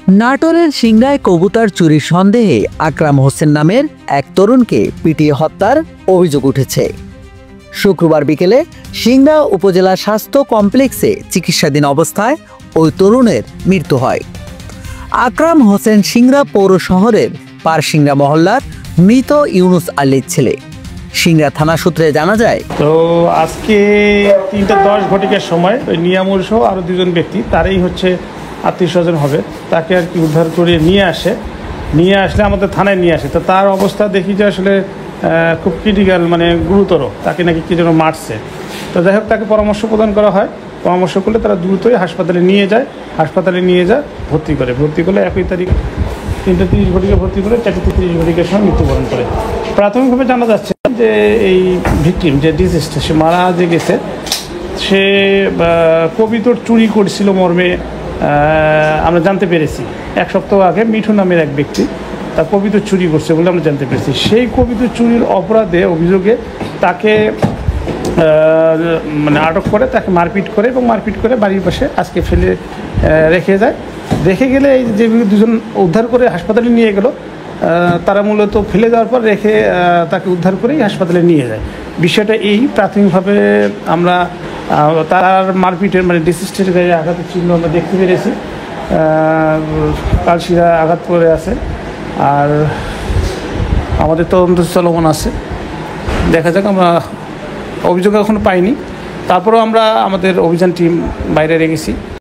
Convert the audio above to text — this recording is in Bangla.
নাটোরের সিংড়ায় কবুতর চুরির সন্দেহে আকরাম হোসেন নামের এক তরুণকে পিটিয়ে হত্যার অভিযোগ উঠেছে। শুক্রবার বিকেলে সিংড়া উপজেলা স্বাস্থ্য কমপ্লেক্সে চিকিৎসাধীন অবস্থায় ওই তরুণের মৃত্যু হয়। আকরাম হোসেন সিংড়া পৌর শহরের পারসিংড়া মহল্লার মৃত ইউনুস আলীর ছেলে। সিংড়া থানা সূত্রে জানা যায়, তো আজকে 3:10 ঘটিকার সময় ওই নিয়ামুল সহ আরও দুজন ব্যক্তি, তারই হচ্ছে আত্মীয় স্বজন হবে, তাকে আর কি উদ্ধার করে নিয়ে আসলে আমাদের থানায় নিয়ে আসে। তো তার অবস্থা দেখি যে আসলে খুব ক্রিটিক্যাল, মানে গুরুতর, তাকে নাকি কি যেন মারছে। তো যাই হোক, তাকে পরামর্শ প্রদান করা হয়। পরামর্শ করলে তারা দ্রুতই হাসপাতালে নিয়ে যায় ভর্তি করলে 1 তারিখ 3:30 ঘটিকা ভর্তি করে 4:30 ঘটিকার সময় মৃত্যুবরণ করে। প্রাথমিকভাবে জানা যাচ্ছে যে এই ভিকটিম যে ডিজিজটা, সে মারা যে গেছে, সে কবিতর চুরি করছিল মর্মে আমরা জানতে পেরেছি। 1 সপ্তাহ আগে মিঠু নামের এক ব্যক্তি তার কবিতর চুরি করছে বলে আমরা জানতে পেরেছি। সেই কবিতর চুরির অভিযোগে তাকে মানে আটক করে, তাকে মারপিট করে বাড়ির পাশে আজকে ফেলে রেখে গেলে এই যে দুজন উদ্ধার করে হাসপাতালে নিয়ে গেল, তারা মূলত ফেলে যাওয়ার পর তাকে উদ্ধার করেই হাসপাতালে নিয়ে যায়। বিষয়টা এই প্রাথমিকভাবে আমরা তার মারপিটের মানে ডিসিস্টের গায়ে আঘাতের চিহ্ন আমরা দেখতে পেরেছি। কালশিরা আঘাত করে আছে, আর আমাদের তদন্ত চলমান আছে। দেখা যাক, আমরা অভিযোগ এখনো পাইনি, তারপরেও আমরা আমাদের অভিযান টিম বাইরে রেখেছি।